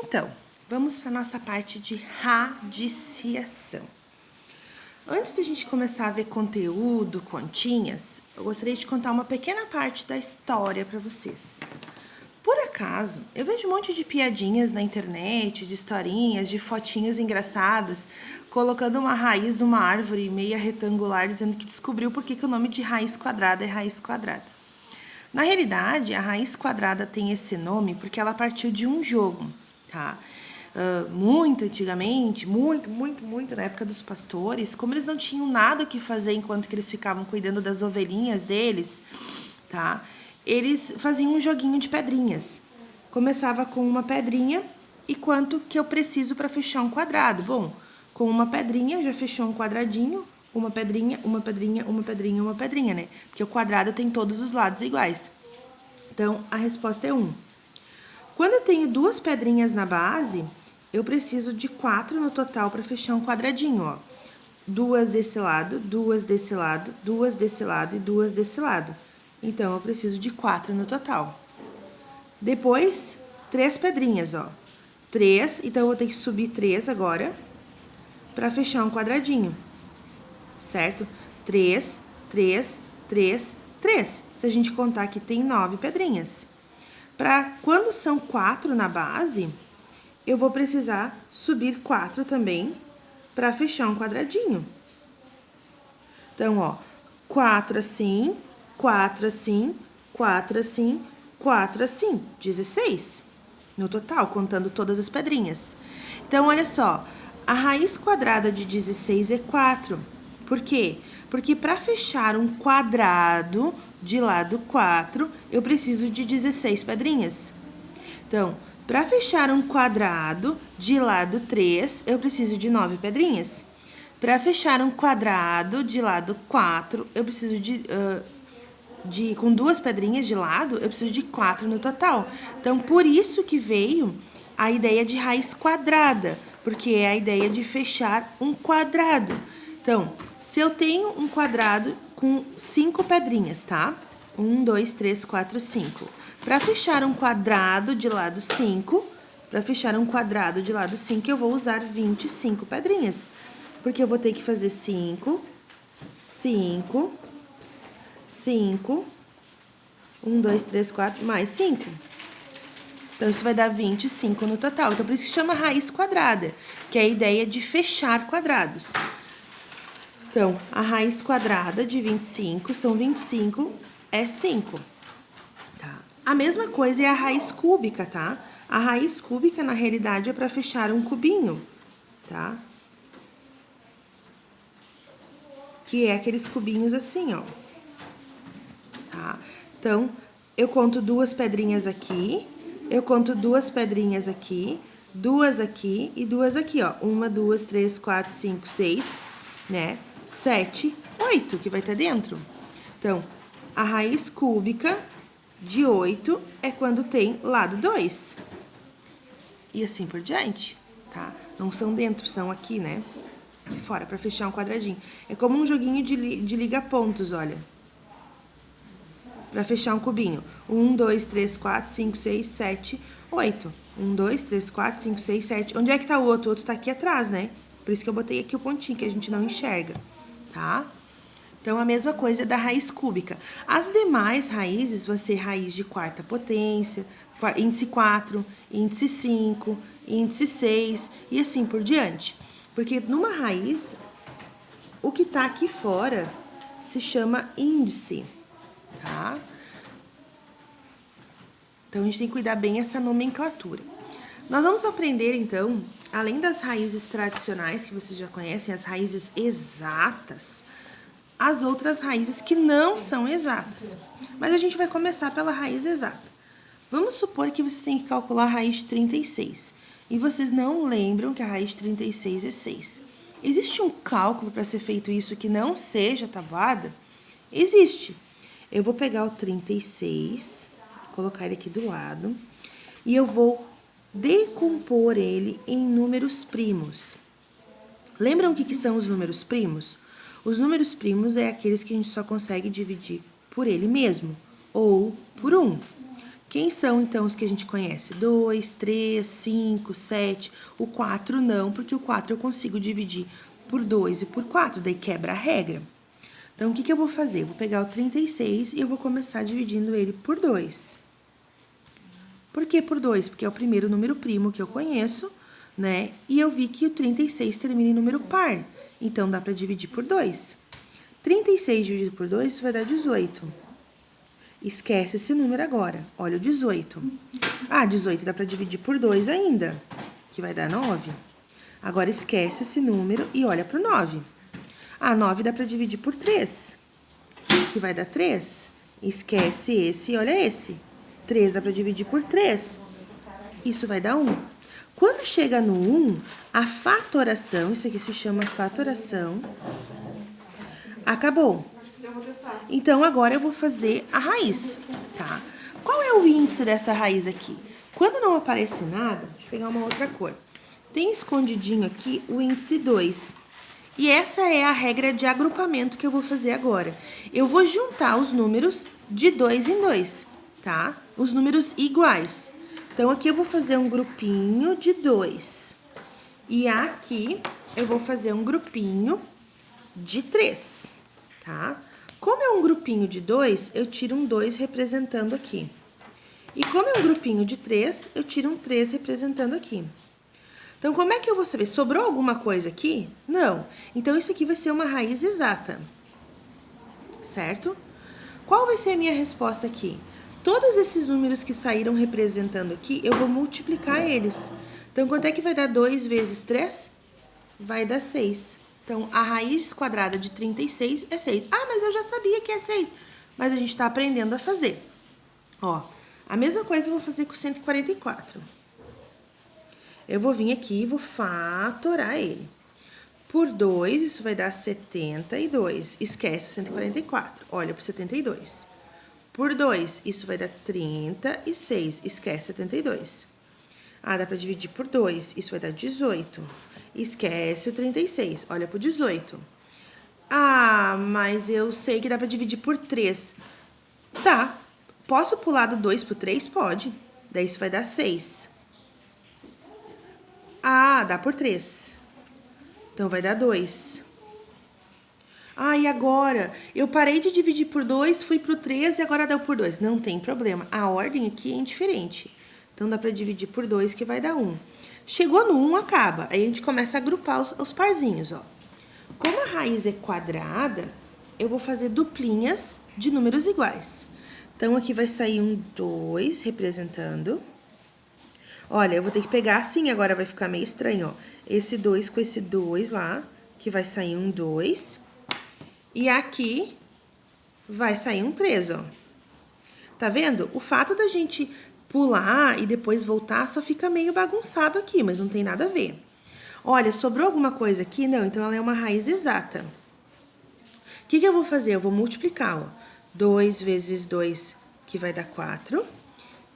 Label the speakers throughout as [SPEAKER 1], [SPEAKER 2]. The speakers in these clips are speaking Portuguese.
[SPEAKER 1] Então, vamos para a nossa parte de radiciação. Antes de a gente começar a ver conteúdo, continhas, eu gostaria de contar uma pequena parte da história para vocês. Por acaso, eu vejo um monte de piadinhas na internet, de historinhas, de fotinhos engraçadas, colocando uma raiz de uma árvore meia retangular, dizendo que descobriu por que o nome de raiz quadrada é raiz quadrada. Na realidade, a raiz quadrada tem esse nome porque ela partiu de um jogo, tá? Muito antigamente, muito na época dos pastores, como eles não tinham nada o que fazer enquanto que eles ficavam cuidando das ovelhinhas deles, tá? Eles faziam um joguinho de pedrinhas. Começava com uma pedrinha e quanto que eu preciso para fechar um quadrado? Bom, com uma pedrinha já fechou um quadradinho, uma pedrinha, uma pedrinha, uma pedrinha, uma pedrinha, né? Porque o quadrado tem todos os lados iguais. Então, a resposta é 1. Quando eu tenho duas pedrinhas na base, eu preciso de 4 no total para fechar um quadradinho, ó. 2 desse lado, 2 desse lado, 2 desse lado e 2 desse lado. Então, eu preciso de 4 no total. Depois, 3 pedrinhas, ó. 3, então eu vou ter que subir 3 agora para fechar um quadradinho, certo? 3, 3, 3, 3. Se a gente contar que tem 9 pedrinhas. Para quando são 4 na base, eu vou precisar subir 4 também para fechar um quadradinho. Então, ó, 4 assim, 4 assim, 4 assim, 4 assim, 16 no total, contando todas as pedrinhas. Então, olha só, a raiz quadrada de 16 é 4. Por quê? Porque para fechar um quadrado de lado 4, eu preciso de 16 pedrinhas. Então, para fechar um quadrado de lado 3, eu preciso de 9 pedrinhas. Para fechar um quadrado de lado 4, eu preciso com 2 pedrinhas de lado, eu preciso de 4 no total. Então, por isso que veio a ideia de raiz quadrada, porque é a ideia de fechar um quadrado. Então, se eu tenho um quadrado com 5 pedrinhas, tá? 1, 2, 3, 4, 5. Para fechar um quadrado de lado 5, eu vou usar 25 pedrinhas. Porque eu vou ter que fazer 5, 5, 5, 1, 2, 3, 4, mais 5. Então, isso vai dar 25 no total. Então, por isso que chama raiz quadrada, que é a ideia de fechar quadrados. Então, a raiz quadrada de 25, são 25, é 5. Tá? A mesma coisa é a raiz cúbica, tá? A raiz cúbica, na realidade, é para fechar um cubinho, tá? Que é aqueles cubinhos assim, ó. Tá? Então, eu conto 2 pedrinhas aqui, eu conto 2 pedrinhas aqui, 2 aqui e 2 aqui, ó. 1, 2, 3, 4, 5, 6, né? 7, 8 que vai estar dentro. Então, a raiz cúbica de 8 é quando tem lado 2. E assim por diante, tá? Não são dentro, são aqui, né? Aqui fora, pra fechar um quadradinho. É como um joguinho de liga-pontos, olha. Pra fechar um cubinho. 1, 2, 3, 4, 5, 6, 7, 8. 1, 2, 3, 4, 5, 6, 7. Onde é que tá o outro? O outro tá aqui atrás, né? Por isso que eu botei aqui o pontinho, que a gente não enxerga, tá? Então, a mesma coisa da raiz cúbica. As demais raízes vão ser raiz de quarta potência, índice 4, índice 5, índice 6 e assim por diante. Porque numa raiz, o que tá aqui fora se chama índice, tá? Então, a gente tem que cuidar bem essa nomenclatura. Nós vamos aprender, então, além das raízes tradicionais, que vocês já conhecem, as raízes exatas, as outras raízes que não são exatas. Mas a gente vai começar pela raiz exata. Vamos supor que vocês têm que calcular a raiz de 36. E vocês não lembram que a raiz de 36 é 6. Existe um cálculo para ser feito isso que não seja tabuada? Existe. Eu vou pegar o 36, colocar ele aqui do lado, e eu vou decompor ele em números primos. Lembram o que são os números primos? Os números primos é aqueles que a gente só consegue dividir por ele mesmo, ou por 1. Quem são, então, os que a gente conhece? 2, 3, 5, 7. O 4 não, porque o 4 eu consigo dividir por 2 e por 4, daí quebra a regra. Então, o que eu vou fazer? Eu vou pegar o 36 e eu vou começar dividindo ele por 2. Por que por 2? Porque é o primeiro número primo que eu conheço, né? E eu vi que o 36 termina em número par. Então, dá para dividir por 2. 36 dividido por 2, isso vai dar 18. Esquece esse número agora. Olha o 18. Ah, 18 dá para dividir por 2 ainda, que vai dar 9. Agora, esquece esse número e olha para o 9. Ah, 9 dá para dividir por 3, que vai dar 3. Esquece esse e olha esse. 3 dá para dividir por 3. Isso vai dar 1. Quando chega no 1, a fatoração, isso aqui se chama fatoração, acabou. Então, agora eu vou fazer a raiz, tá? Qual é o índice dessa raiz aqui? Quando não aparecer nada, deixa eu pegar uma outra cor. Tem escondidinho aqui o índice 2. E essa é a regra de agrupamento que eu vou fazer agora. Eu vou juntar os números de 2 em 2, tá? Os números iguais. Então, aqui eu vou fazer um grupinho de 2. E aqui eu vou fazer um grupinho de 3, tá? Como é um grupinho de 2, eu tiro um 2 representando aqui. E como é um grupinho de 3, eu tiro um 3 representando aqui. Então, como é que eu vou saber? Sobrou alguma coisa aqui? Não. Então, isso aqui vai ser uma raiz exata. Certo? Qual vai ser a minha resposta aqui? Todos esses números que saíram representando aqui, eu vou multiplicar eles. Então, quanto é que vai dar 2 vezes 3? Vai dar 6. Então, a raiz quadrada de 36 é 6. Ah, mas eu já sabia que é 6. Mas a gente está aprendendo a fazer. Ó, a mesma coisa eu vou fazer com 144. Eu vou vir aqui e vou fatorar ele. Por 2, isso vai dar 72. Esquece o 144. Olha para o 72. Por 2, isso vai dar 36. Esquece 72. Ah, dá para dividir por 2. Isso vai dar 18. Esquece o 36. Olha pro 18. Ah, mas eu sei que dá para dividir por 3. Tá. Posso pular do 2 pro 3? Pode. Daí isso vai dar 6. Ah, dá por 3. Então, vai dar 2. Ah, e agora? Eu parei de dividir por 2, fui pro 3 e agora deu por 2. Não tem problema. A ordem aqui é indiferente. Então, dá para dividir por 2, que vai dar 1. Chegou no 1, acaba. Aí, a gente começa a agrupar os parzinhos, ó. Como a raiz é quadrada, eu vou fazer duplinhas de números iguais. Então, aqui vai sair um 2 representando. Olha, eu vou ter que pegar assim, agora vai ficar meio estranho, ó. Esse 2 com esse 2 lá, que vai sair um 2. E aqui vai sair um 3, ó. Tá vendo? O fato da gente pular e depois voltar só fica meio bagunçado aqui, mas não tem nada a ver. Olha, sobrou alguma coisa aqui? Não, então ela é uma raiz exata. O que eu vou fazer? Eu vou multiplicar, ó. 2 vezes 2, que vai dar 4.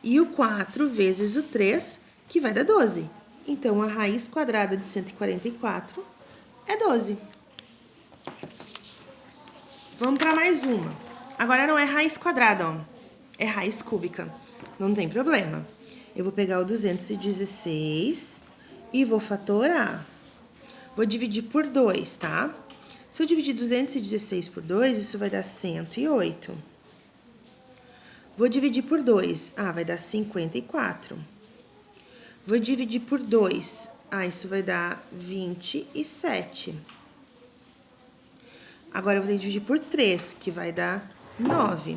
[SPEAKER 1] E o 4 vezes o 3, que vai dar 12. Então, a raiz quadrada de 144 é 12. Vamos para mais uma. Agora não é raiz quadrada, ó. É raiz cúbica. Não tem problema. Eu vou pegar o 216 e vou fatorar. Vou dividir por 2, tá? Se eu dividir 216 por 2, isso vai dar 108. Vou dividir por 2. Ah, vai dar 54. Vou dividir por 2. Ah, isso vai dar 27. Agora, eu vou ter que dividir por 3, que vai dar 9.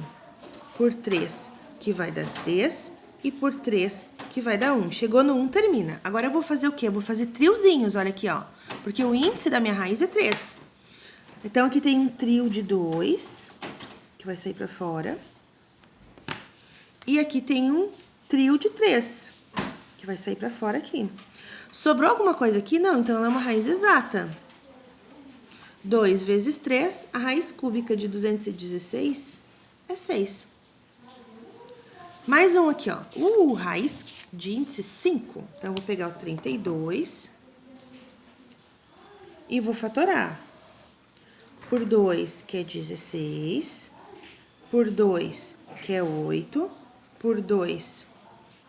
[SPEAKER 1] Por 3, que vai dar 3. E por 3, que vai dar 1. Chegou no 1, termina. Agora, eu vou fazer o quê? Eu vou fazer triozinhos, olha aqui, ó. Porque o índice da minha raiz é 3. Então, aqui tem um trio de 2, que vai sair pra fora. E aqui tem um trio de 3, que vai sair pra fora aqui. Sobrou alguma coisa aqui? Não, então ela é uma raiz exata. 2 vezes 3, a raiz cúbica de 216 é 6. Mais um aqui, ó. Raiz de índice 5. Então, eu vou pegar o 32 e vou fatorar. Por 2, que é 16. Por 2, que é 8. por 2,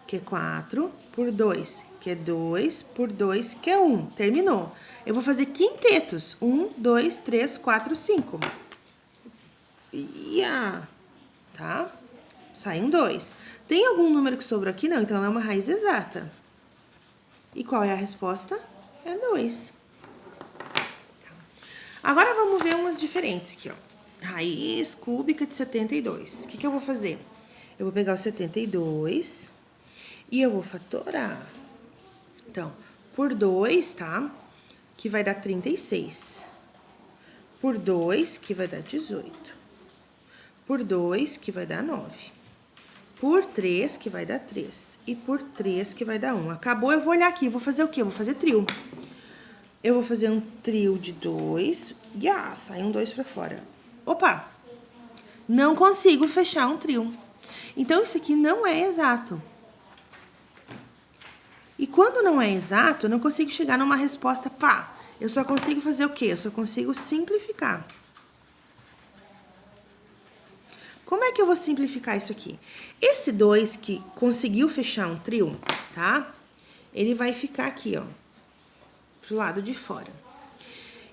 [SPEAKER 1] que é 4, por 2, que é 2, por 2, que é 1. Terminou. Eu vou fazer quintetos. 1, 2, 3, 4, 5. Tá? Sai um 2. Tem algum número que sobrou aqui? Não, então ela é uma raiz exata. E qual é a resposta? É 2. Agora vamos ver umas diferentes aqui, ó. Raiz cúbica de 72. O que eu vou fazer? Eu vou pegar o 72 e eu vou fatorar. Então, por 2, tá? Que vai dar 36. Por 2, que vai dar 18. Por 2, que vai dar 9. Por 3, que vai dar 3. E por 3, que vai dar 1. Acabou, eu vou olhar aqui. Eu vou fazer o quê? Eu vou fazer trio. Eu vou fazer um trio de 2. E sai um 2 pra fora. Opa! Não consigo fechar um trio. Então, isso aqui não é exato. E quando não é exato, eu não consigo chegar numa resposta pá. Eu só consigo fazer o quê? Eu só consigo simplificar. Como é que eu vou simplificar isso aqui? Esse 2 que conseguiu fechar um trio, tá? Ele vai ficar aqui, ó, pro lado de fora.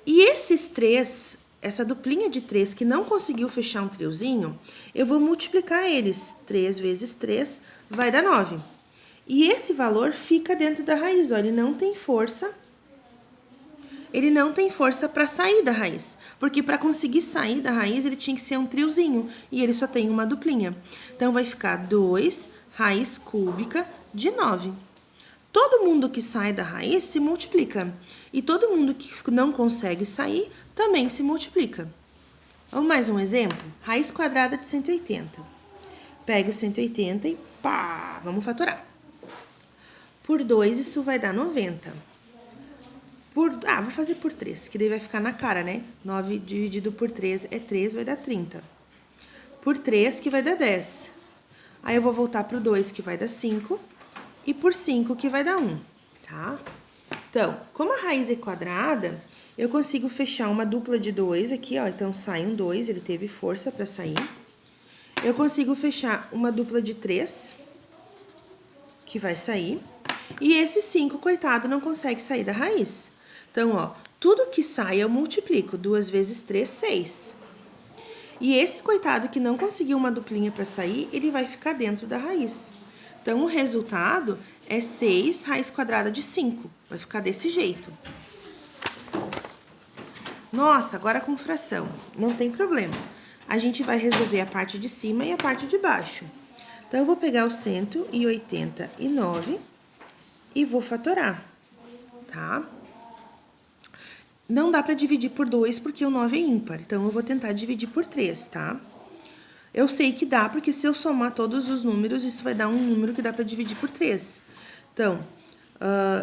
[SPEAKER 1] E esses 3, essa duplinha de 3 que não conseguiu fechar um triozinho, eu vou multiplicar eles. 3 vezes 3 vai dar 9. E esse valor fica dentro da raiz, ó, ele não tem força. Ele não tem força para sair da raiz, porque para conseguir sair da raiz ele tinha que ser um triozinho, e ele só tem uma duplinha. Então, vai ficar 2 raiz cúbica de 9. Todo mundo que sai da raiz se multiplica, e todo mundo que não consegue sair também se multiplica. Vamos mais um exemplo? Raiz quadrada de 180. Pega o 180 e pá, vamos fatorar. Por 2, isso vai dar 90. Vou fazer por 3, que daí vai ficar na cara, né? 9 dividido por 3 é 3, vai dar 30. Por 3, que vai dar 10. Aí, eu vou voltar pro 2, que vai dar 5. E por 5, que vai dar 1, tá? Então, como a raiz é quadrada, eu consigo fechar uma dupla de 2 aqui, ó. Então, sai um 2, ele teve força pra sair. Eu consigo fechar uma dupla de 3, que vai sair. E esse 5, coitado, não consegue sair da raiz. Então, ó, tudo que sai eu multiplico. 2 vezes 3, 6. E esse coitado que não conseguiu uma duplinha para sair, ele vai ficar dentro da raiz. Então, o resultado é 6 raiz quadrada de 5. Vai ficar desse jeito. Nossa, agora com fração. Não tem problema. A gente vai resolver a parte de cima e a parte de baixo. Então, eu vou pegar o 189 e vou fatorar, tá? Não dá pra dividir por 2 porque o 9 é ímpar, então eu vou tentar dividir por 3, tá? Eu sei que dá, porque se eu somar todos os números, isso vai dar um número que dá pra dividir por 3. Então,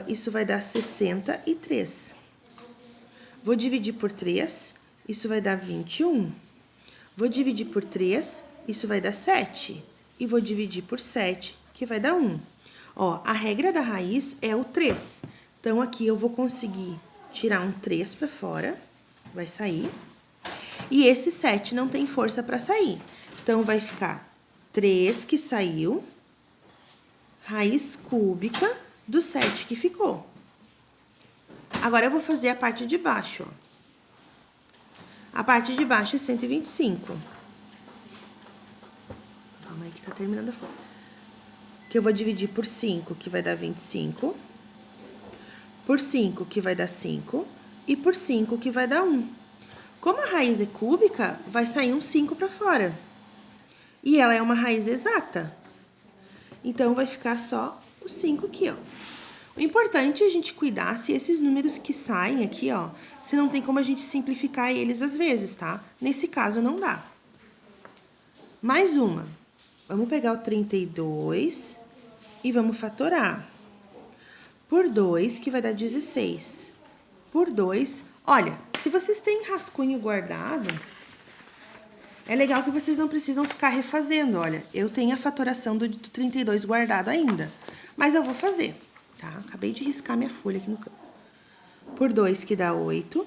[SPEAKER 1] isso vai dar 63. Vou dividir por 3, isso vai dar 21. Vou dividir por 3, isso vai dar 7. E vou dividir por 7, que vai dar 1. Ó, a regra da raiz é o 3. Então, aqui eu vou conseguir tirar um 3 para fora, vai sair. E esse 7 não tem força para sair. Então, vai ficar 3 que saiu, raiz cúbica do 7 que ficou. Agora, eu vou fazer a parte de baixo, ó. A parte de baixo é 125. Calma aí que tá terminando a folha. Que eu vou dividir por 5, que vai dar 25. Por 5, que vai dar 5. E por 5, que vai dar 1. Como a raiz é cúbica, vai sair um 5 para fora. E ela é uma raiz exata. Então, vai ficar só o 5 aqui, ó. O importante é a gente cuidar se esses números que saem aqui, ó, se não tem como a gente simplificar eles às vezes, tá? Nesse caso, não dá. Mais uma. Vamos pegar o 32 e vamos fatorar. Por 2, que vai dar 16. Por 2, olha, se vocês têm rascunho guardado, é legal que vocês não precisam ficar refazendo, olha. Eu tenho a fatoração do 32 guardado ainda, mas eu vou fazer, tá? Acabei de riscar minha folha aqui no canto. Por 2, que dá 8.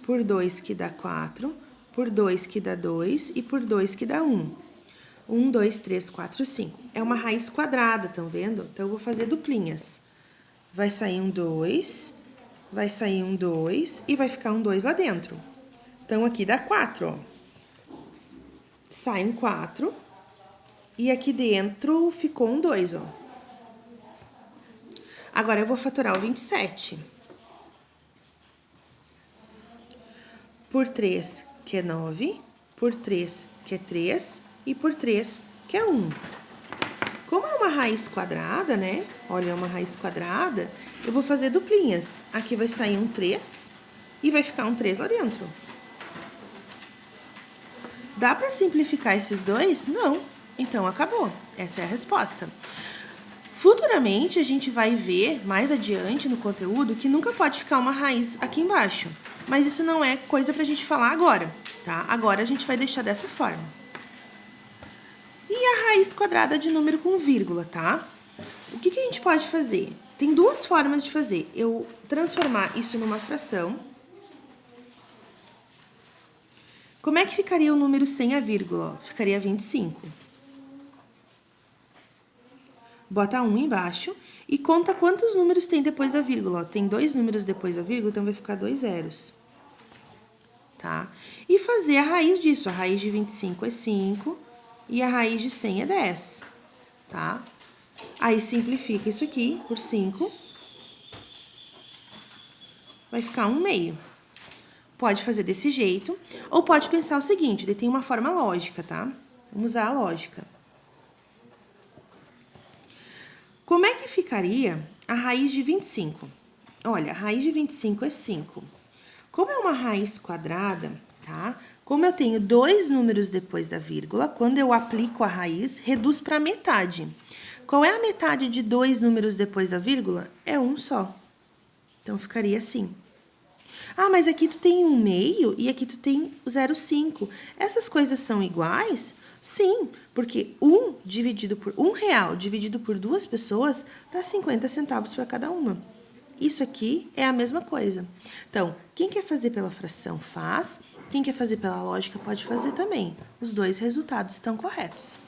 [SPEAKER 1] Por 2, que dá 4. Por 2, que dá 2. E por 2, que dá 1. 1, 2, 3, 4, 5. É uma raiz quadrada, estão vendo? Então, eu vou fazer duplinhas. Vai sair um 2, vai sair um 2 e vai ficar um 2 lá dentro. Então, aqui dá 4, ó. Sai um 4 e aqui dentro ficou um 2, ó. Agora, eu vou fatorar o 27. Por 3, que é 9, por 3, que é 3, e por 3, que é 1. Como é uma raiz quadrada, né? Olha, é uma raiz quadrada, eu vou fazer duplinhas. Aqui vai sair um 3 e vai ficar um 3 lá dentro. Dá para simplificar esses dois? Não. Então, acabou. Essa é a resposta. Futuramente, a gente vai ver, mais adiante no conteúdo, que nunca pode ficar uma raiz aqui embaixo. Mas isso não é coisa pra gente falar agora, tá? Agora a gente vai deixar dessa forma. E a raiz quadrada de número com vírgula, tá? O que a gente pode fazer? Tem duas formas de fazer. Eu transformar isso numa fração. Como é que ficaria o número sem a vírgula? Ficaria 25. Bota 1 embaixo e conta quantos números tem depois da vírgula. Tem 2 números depois da vírgula, então vai ficar 2 zeros. Tá? E fazer a raiz disso. A raiz de 25 é 5 e a raiz de 100 é 10. Tá? Aí simplifica isso aqui por 5. Vai ficar 1 meio. Pode fazer desse jeito, ou pode pensar o seguinte, ele tem uma forma lógica, tá? Vamos usar a lógica. Como é que ficaria a raiz de 25? Olha, a raiz de 25 é 5. Como é uma raiz quadrada, tá? Como eu tenho 2 números depois da vírgula, quando eu aplico a raiz, reduz para metade. Qual é a metade de 2 números depois da vírgula? É 1 só. Então, ficaria assim. Ah, mas aqui tu tem 1 meio e aqui tu tem o 0,5. Essas coisas são iguais? Sim, porque R$1 dividido por 2 pessoas dá 50 centavos para cada uma. Isso aqui é a mesma coisa. Então, quem quer fazer pela fração faz, quem quer fazer pela lógica pode fazer também. Os dois resultados estão corretos.